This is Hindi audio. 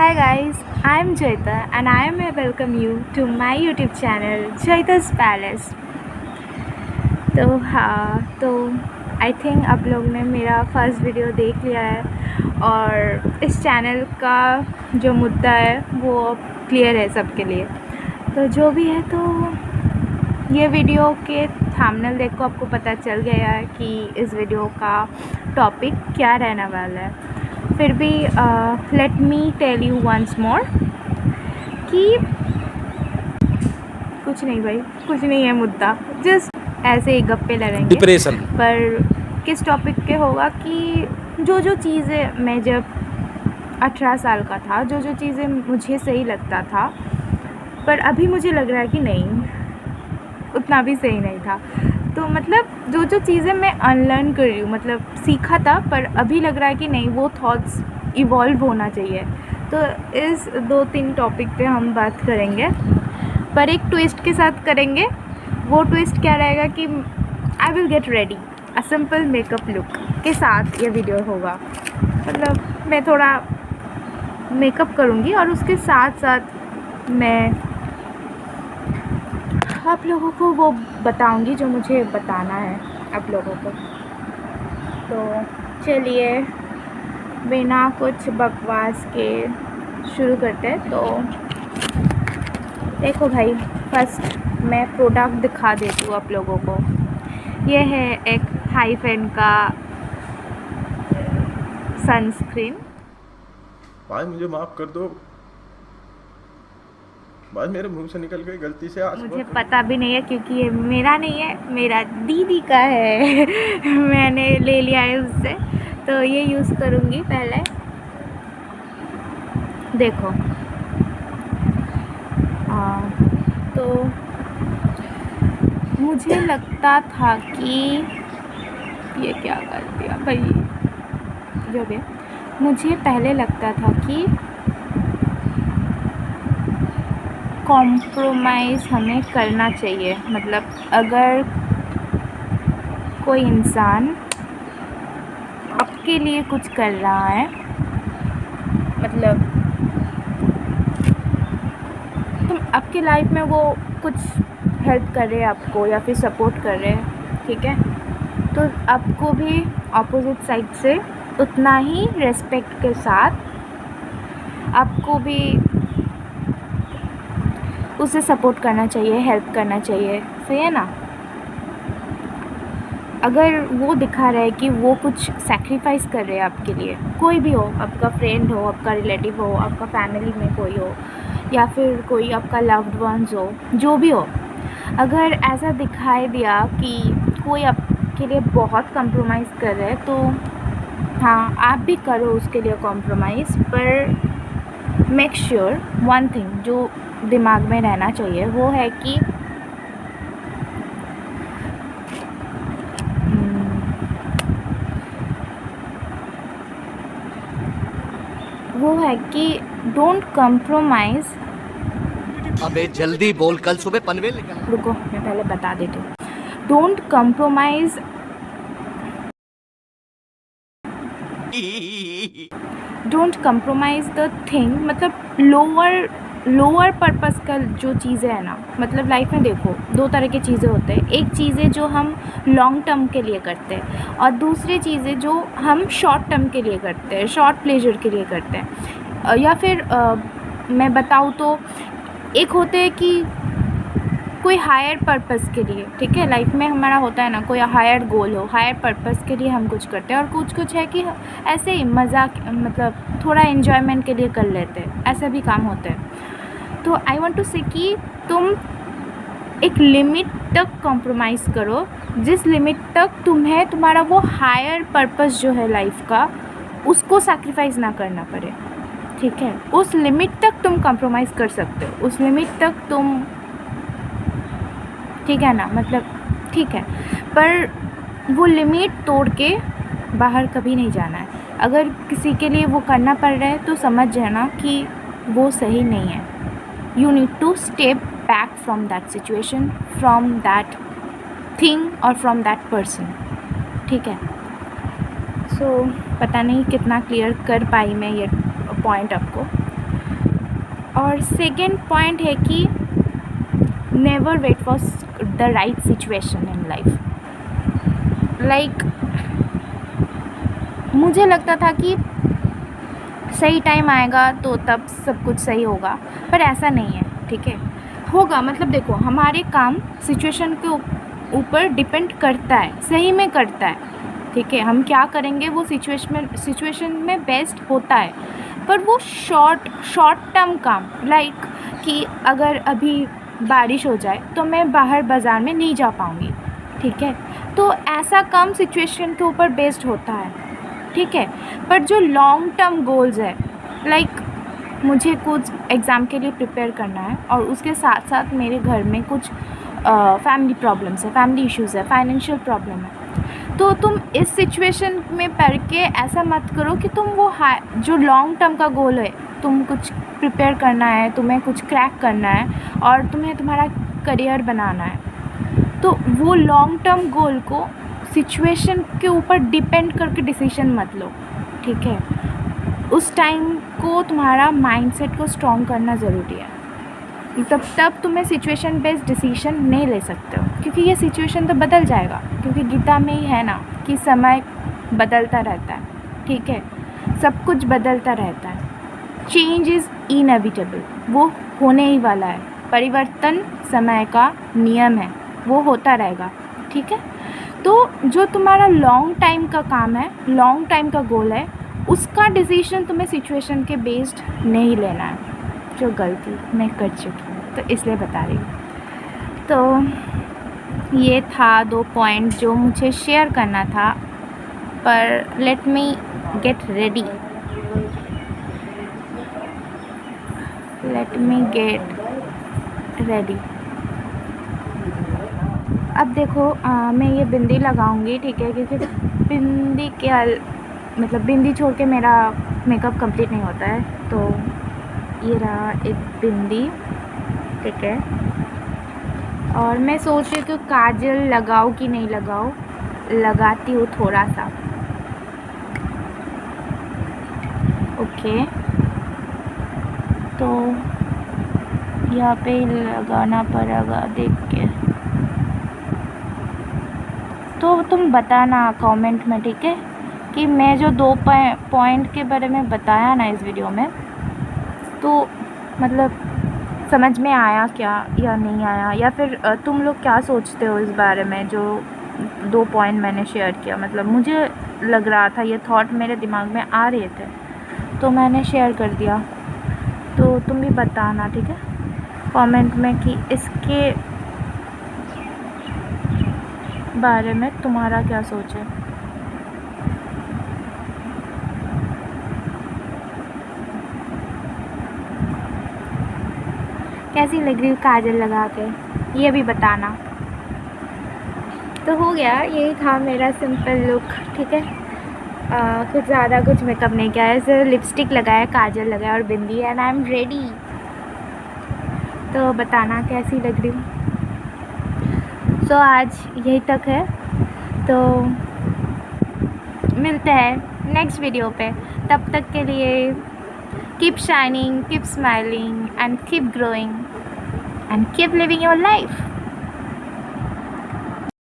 Hi guys, I am Joyita and I am welcome you to my YouTube channel Joyita's Palace। तो आई थिंक आप लोग ने मेरा फर्स्ट वीडियो देख लिया है और इस चैनल का जो मुद्दा है वो क्लियर है सबके लिए। तो जो भी है, तो ये वीडियो के थंबनेल देख को आपको पता चल गया है कि इस वीडियो का टॉपिक क्या रहने वाला है। फिर भी let me tell you once more कि कुछ नहीं भाई, कुछ नहीं है मुद्दा, जस्ट ऐसे ही गप्पे लड़ेंगे डिप्रेशन पर किस टॉपिक के होगा कि जो चीज़ें मैं जब 18 साल का था, जो चीज़ें मुझे सही लगता था पर अभी मुझे लग रहा है कि नहीं, उतना भी सही नहीं था। तो मतलब जो चीज़ें मैं अनलर्न कर रही हूँ, मतलब सीखा था पर अभी लग रहा है कि नहीं, वो थॉट्स इवॉल्व होना चाहिए। तो इस 2-3 टॉपिक पे हम बात करेंगे, पर एक ट्विस्ट के साथ करेंगे। वो ट्विस्ट क्या रहेगा कि I will get ready, a simple makeup look के साथ ये वीडियो होगा। मतलब मैं थोड़ा मेकअप करूँगी और उसके साथ साथ मैं आप लोगों को वो बताऊंगी जो मुझे बताना है आप लोगों को। तो चलिए बिना कुछ बकवास के शुरू करते हैं। तो देखो भाई, फर्स्ट मैं प्रोडक्ट दिखा देती हूँ आप लोगों को। ये है एक हाइफेन का सनस्क्रीन। भाई मुझे माफ़ कर दो भाई, मेरे मुंह से निकल गई गलती से। आज मुझे पता भी नहीं है क्योंकि ये मेरा नहीं है, मेरा दीदी का है मैंने ले लिया है उससे, तो ये यूज़ करूँगी पहले। देखो तो मुझे लगता था कि ये क्या कर दिया भाई, जो भी, मुझे पहले लगता था कि कॉम्प्रोमाइज़ हमें करना चाहिए। मतलब अगर कोई इंसान आपके लिए कुछ कर रहा है, मतलब तुम आपकी लाइफ में वो कुछ हेल्प कर रहे हैं आपको या फिर सपोर्ट कर रहे हैं, ठीक है, तो आपको भी अपोजिट साइड से उतना ही रेस्पेक्ट के साथ आपको भी उसे सपोर्ट करना चाहिए, हेल्प करना चाहिए, सही है ना। अगर वो दिखा रहा है कि वो कुछ सैक्रिफाइस कर रहे हैं आपके लिए, कोई भी हो, आपका फ्रेंड हो, आपका रिलेटिव हो, आपका फैमिली में कोई हो, या फिर कोई आपका लव्ड वंस हो, जो भी हो, अगर ऐसा दिखाई दिया कि कोई आपके लिए बहुत कॉम्प्रोमाइज़ कर रहा है, तो हाँ, आप भी करो उसके लिए कॉम्प्रोमाइज़, पर मेक श्योर वन थिंग जो दिमाग में रहना चाहिए, वो है कि डोंट कॉम्प्रोमाइज़। अबे जल्दी बोल, कल सुबह पनवेल निकल। रुको, मैं पहले बता देती हूँ। Don't compromise, don't compromise the thing, मतलब लोअर पर्पस का जो चीज़ें है ना, मतलब लाइफ में देखो 2 तरह की चीज़ें होते हैं। एक चीज़ें जो हम लॉन्ग टर्म के लिए करते हैं और दूसरी चीज़ें जो हम शॉर्ट टर्म के लिए करते हैं, शॉर्ट प्लेजर के लिए करते हैं। या फिर मैं बताऊँ तो एक होते हैं कि कोई हायर पर्पस के लिए, ठीक है, लाइफ में हमारा होता है ना, कोई हायर गोल हो, हायर पर्पस के लिए हम कुछ करते हैं, और कुछ है कि ऐसे ही मज़ाक, मतलब थोड़ा एन्जॉयमेंट के लिए कर लेते हैं, ऐसे भी काम होते हैं। तो आई वांट टू से कि तुम एक लिमिट तक कॉम्प्रोमाइज़ करो, जिस लिमिट तक तुम्हें तुम्हारा वो हायर पर्पस जो है लाइफ का, उसको सैक्रिफाइस ना करना पड़े, ठीक है। उस लिमिट तक तुम कॉम्प्रोमाइज़ कर सकते हो, उस लिमिट तक तुम, ठीक है ना, मतलब ठीक है, पर वो लिमिट तोड़ के बाहर कभी नहीं जाना है। अगर किसी के लिए वो करना पड़ रहा है तो समझ जाना कि वो सही नहीं है। You need to step back from that situation, from that thing और फ्रॉम दैट पर्सन, ठीक है। सो पता नहीं कितना क्लियर कर पाई मैं ये पॉइंट आपको, और सेकंड पॉइंट है कि never wait for the right situation in life. Like मुझे लगता था कि सही टाइम आएगा तो तब सब कुछ सही होगा, पर ऐसा नहीं है, ठीक है। होगा मतलब देखो, हमारे काम सिचुएशन के ऊपर डिपेंड करता है, सही में करता है, ठीक है। हम क्या करेंगे वो सिचुएशन में बेस्ट होता है, पर वो शॉर्ट टर्म काम, लाइक कि अगर अभी बारिश हो जाए तो मैं बाहर बाज़ार में नहीं जा पाऊँगी, ठीक है, तो ऐसा काम सिचुएशन के ऊपर बेस्ड होता है, ठीक है। पर जो लॉन्ग टर्म गोल्स है, लाइक मुझे कुछ एग्ज़ाम के लिए प्रिपेयर करना है और उसके साथ साथ मेरे घर में कुछ फैमिली प्रॉब्लम्स है, फैमिली इश्यूज़ है, फाइनेंशियल प्रॉब्लम है, तो तुम इस सिचुएशन में पढ़ के ऐसा मत करो कि तुम वो जो लॉन्ग टर्म का गोल है, तुम कुछ प्रिपेयर करना है, तुम्हें कुछ क्रैक करना है और तुम्हें तुम्हारा करियर बनाना है, तो वो लॉन्ग टर्म गोल को सिचुएशन के ऊपर डिपेंड करके डिसीजन मत लो, ठीक है। उस टाइम को तुम्हारा माइंडसेट को स्ट्रॉन्ग करना ज़रूरी है, तब तुम्हें सिचुएशन बेस्ड डिसीजन नहीं ले सकते हो, क्योंकि ये सिचुएशन तो बदल जाएगा, क्योंकि गीता में ही है ना कि समय बदलता रहता है, ठीक है, सब कुछ बदलता रहता है। चेंज इज़ इनएविटेबल, वो होने ही वाला है, परिवर्तन समय का नियम है, वो होता रहेगा, ठीक है। तो जो तुम्हारा लॉन्ग टाइम का काम है, लॉन्ग टाइम का गोल है, उसका डिसीजन तुम्हें सिचुएशन के बेस्ड नहीं लेना है, जो गलती मैं कर चुकी हूँ, तो इसलिए बता रही हूँ। तो ये था 2 पॉइंट जो मुझे शेयर करना था, पर लेट मी गेट रेडी, अब देखो मैं ये बिंदी लगाऊंगी, ठीक है, क्योंकि बिंदी के मतलब बिंदी छोड़ के मेरा मेकअप कंप्लीट नहीं होता है। तो ये रहा एक बिंदी, ठीक है, और मैं सोच रही हूँ कि काजल लगाऊँ कि नहीं लगाऊँ, लगाती हूँ थोड़ा सा, ओके। तो यहाँ पे लगाना पड़ेगा देख के, तो तुम बताना कमेंट में, ठीक है, कि मैं जो 2 पॉइंट के बारे में बताया ना इस वीडियो में, तो मतलब समझ में आया क्या या नहीं आया, या फिर तुम लोग क्या सोचते हो इस बारे में जो 2 पॉइंट मैंने शेयर किया। मतलब मुझे लग रहा था, ये थॉट मेरे दिमाग में आ रहे थे, तो मैंने शेयर कर दिया। तो तुम भी बताना, ठीक है, कमेंट में कि इसके बारे में तुम्हारा क्या सोच है। कैसी लग रही काजल लगा के, ये भी बताना। तो हो गया, यही था मेरा सिंपल लुक, ठीक है। कुछ ज़्यादा कुछ मेकअप नहीं किया है, सिर्फ लिपस्टिक लगाया, काजल लगाया और बिंदी, एंड आई एम रेडी। तो बताना कैसी लग रही हूँ। सो आज यही तक है, तो मिलते हैं नेक्स्ट वीडियो पे। तब तक के लिए keep shining, keep smiling and keep growing and keep living your life.